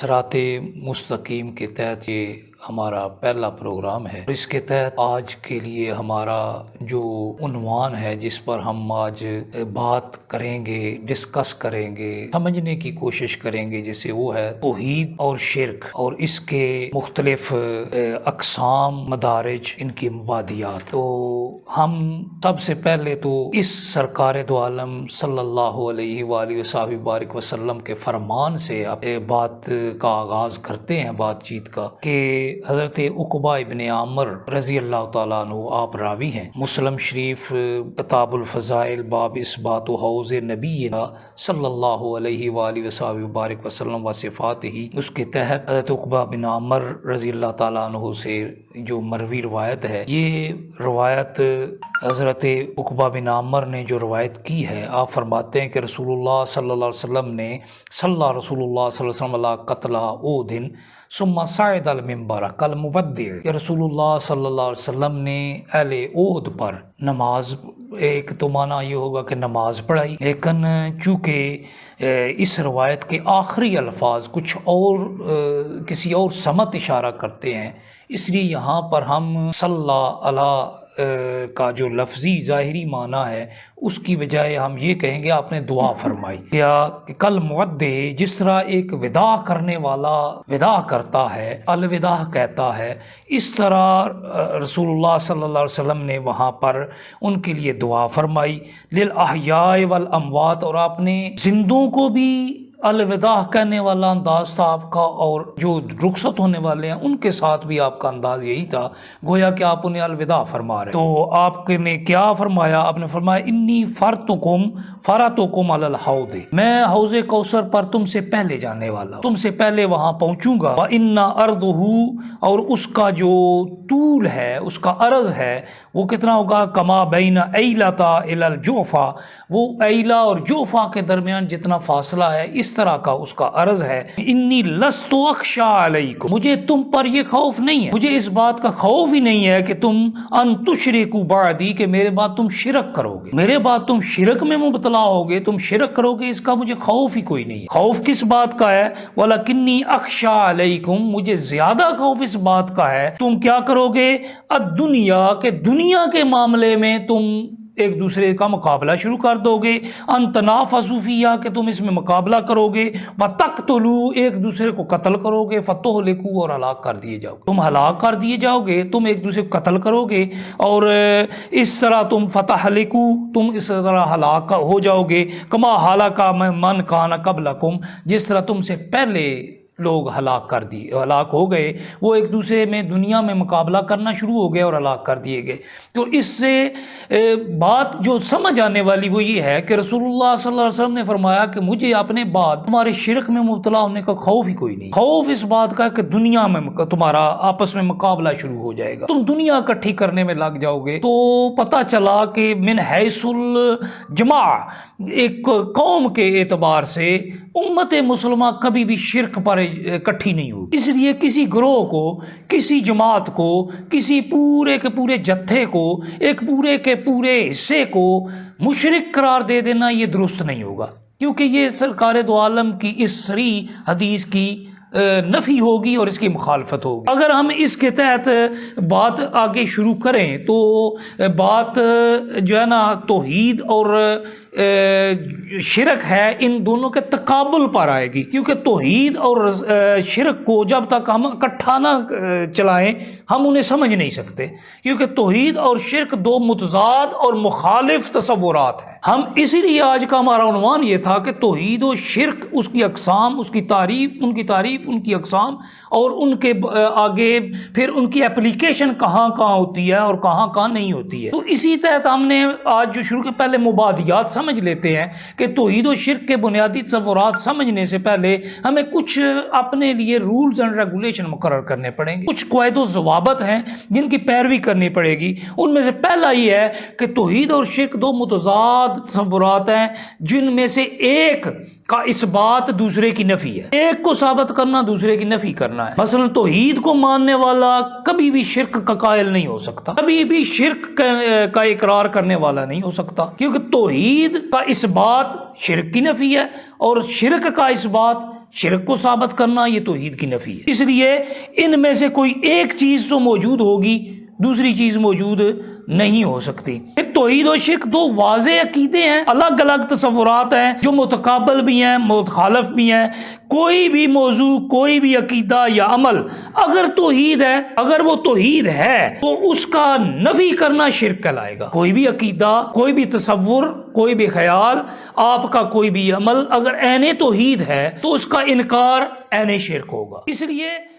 صراط مستقیم کے تحت یہ ہمارا پہلا پروگرام ہے۔ اس کے تحت آج کے لیے ہمارا جو عنوان ہے جس پر ہم آج بات کریں گے، ڈسکس کریں گے، سمجھنے کی کوشش کریں گے، جسے وہ ہے توحید اور شرک اور اس کے مختلف اقسام، مدارج، ان کی مبادیات۔ تو ہم سب سے پہلے تو اس سرکار دو عالم صلی اللہ علیہ وآلہ وصحبہ بارک وسلم کے فرمان سے بات کا آغاز کرتے ہیں، بات چیت کا، کہ حضرت عقبہ ابن عامر رضی اللہ تعالیٰ عنہ آپ راوی ہیں۔ مسلم شریف کتاب الفضائل باب اثبات حوض نبینا صلی اللہ علیہ وآلہ وصحبہ بارک وسلم و صفاتہ، اس کے تحت حضرت عقبہ بن عامر رضی اللہ تعالیٰ عنہ سے جو مروی روایت ہے، یہ روایت حضرت عقبہ بن عامر نے جو روایت کی ہے، آپ فرماتے ہیں کہ رسول اللہ صلی اللہ علیہ وسلم نے رسول اللہ صلی اللہ علیہ وسلم علی قتل احد ثم صعد المنبر کالمودع، کہ رسول اللہ صلی اللہ علیہ وسلم نے اہل احد پر نماز، ایک تو معنی یہ ہوگا کہ نماز پڑھائی، لیکن چونکہ اس روایت کے آخری الفاظ کچھ اور کسی اور سمت اشارہ کرتے ہیں، اس لیے یہاں پر ہم صلی علی کا جو لفظی ظاہری معنی ہے اس کی بجائے ہم یہ کہیں گے آپ نے دعا فرمائی، کیا کہ کل مودع، جس طرح ایک وداع کرنے والا وداع کرتا ہے، الوداع کہتا ہے، اس طرح رسول اللہ صلی اللہ علیہ وسلم نے وہاں پر ان کے لیے دعا فرمائی، للاحیاء والاموات، اور آپ نے زندوں کو بھی الوداع کہنے والا انداز تھا آپ کا، اور جو رخصت ہونے والے ہیں ان کے ساتھ بھی آپ کا انداز یہی تھا، گویا کہ آپ انہیں الوداع فرما رہے۔ تو آپ نے کیا فرمایا؟ آپ نے فرمایا انی فرتکم علی الحوض، میں حوض کوثر پر تم سے پہلے جانے والا، تم سے پہلے وہاں پہنچوں گا، وَإِنَّ عَرْضُهُ، اور اس کا جو طول ہے، اس کا عرض ہے، وہ کتنا ہوگا؟ کما بین ایلتا الی الجوفا، وہ ایلا اور جوفا کے درمیان جتنا فاصلہ ہے اس طرح کا اس کا عرض ہے۔ انی لست اخشی علیکم، مجھے تم پر یہ خوف نہیں ہے، مجھے اس بات کا خوف ہی نہیں ہے کہ تم ان تشرکوا بعدی، کہ میرے بعد تم شرک کرو گے، میرے بعد تم شرک میں مبتلا ہوگے، تم شرک کرو گے، اس کا مجھے خوف ہی کوئی نہیں ہے۔ خوف کس بات کا ہے؟ ولکنی اخشی علیکم، مجھے زیادہ خوف اس بات کا ہے تم کیا کرو گے؟ الدنیا، کہ دنیا کے معاملے میں تم ایک دوسرے کا مقابلہ شروع کر دو گے، ان تنافسوا فیہا، کہ تم اس میں مقابلہ کرو گے، وتقتلوا، ایک دوسرے کو قتل کرو گے، فتہلکوا، اور ہلاک کر دیے جاؤ گے، تم ہلاک کر دیے جاؤ گے، تم ایک دوسرے کو قتل کرو گے، اور اس طرح تم فتہلکوا، تم اس طرح ہلاک ہو جاؤ گے، کما ہلاک من کان قبلکم، جس طرح تم سے پہلے لوگ ہلاک ہو گئے، وہ ایک دوسرے میں دنیا میں مقابلہ کرنا شروع ہو گئے اور ہلاک کر دیے گئے۔ تو اس سے بات جو سمجھ آنے والی وہ یہ ہے کہ رسول اللہ صلی اللہ علیہ وسلم نے فرمایا کہ مجھے اپنے بعد تمہارے شرک میں مبتلا ہونے کا خوف ہی کوئی نہیں، خوف اس بات کا کہ دنیا میں تمہارا آپس میں مقابلہ شروع ہو جائے گا، تم دنیا اکٹھی کرنے میں لگ جاؤ گے۔ تو پتہ چلا کہ من حیث الجماع، ایک قوم کے اعتبار سے امت مسلمہ کبھی بھی شرک پر اکٹھی نہیں ہوگی، اس لیے کسی گروہ کو، کسی جماعت کو، کسی پورے کے پورے جتھے کو، ایک پورے کے پورے حصے کو مشرک قرار دے دینا یہ درست نہیں ہوگا، کیونکہ یہ سرکار دو عالم کی اس صریح حدیث کی نفی ہوگی اور اس کی مخالفت ہوگی۔ اگر ہم اس کے تحت بات آگے شروع کریں تو بات جو ہے نا توحید اور شرک ہے، ان دونوں کے تقابل پر آئے گی، کیونکہ توحید اور شرک کو جب تک ہم اکٹھا نہ چلائیں ہم انہیں سمجھ نہیں سکتے، کیونکہ توحید اور شرک دو متضاد اور مخالف تصورات ہیں۔ ہم اسی لیے آج کا ہمارا عنوان یہ تھا کہ توحید و شرک، اس کی اقسام، اس کی تعریف، ان کی اقسام، اور ان کے آگے پھر ان کی اپلیکیشن کہاں کہاں ہوتی ہے اور کہاں کہاں نہیں ہوتی ہے۔ تو اسی تحت ہم نے آج جو شروع کے پہلے مبادیات سمجھ لیتے ہیں کہ توحید و شرک کے بنیادی تصورات سمجھنے سے پہلے ہمیں کچھ اپنے لیے رولز اینڈ ریگولیشن مقرر کرنے پڑیں گے، کچھ قواعد و ضوابط ہیں جن کی پیروی کرنی پڑے گی۔ ان میں سے پہلا یہ ہے کہ توحید اور شرک دو متضاد تصورات ہیں جن میں سے ایک کا اثبات دوسرے کی نفی ہے، ایک کو ثابت کرنا دوسرے کی نفی کرنا ہے۔ مثلا توحید کو ماننے والا کبھی بھی شرک کا قائل نہیں ہو سکتا، کبھی بھی شرک کا اقرار کرنے والا نہیں ہو سکتا، کیونکہ توحید کا اثبات شرک کی نفی ہے اور شرک کا اثبات شرک کو ثابت کرنا یہ توحید کی نفی ہے۔ اس لیے ان میں سے کوئی ایک چیز جو موجود ہوگی دوسری چیز موجود نہیں ہو سکتی۔ توحید و شرک دو واضح عقیدے ہیں، الگ الگ تصورات ہیں جو متقابل بھی ہیں متخالف بھی ہیں۔ کوئی بھی موضوع کوئی بھی عقیدہ یا عمل اگر توحید ہے، اگر وہ توحید ہے تو اس کا نفی کرنا شرک کہلائے گا۔ کوئی بھی عقیدہ کوئی بھی تصور کوئی بھی خیال آپ کا کوئی بھی عمل اگر عین توحید ہے تو اس کا انکار عین شرک ہوگا۔ اس لیے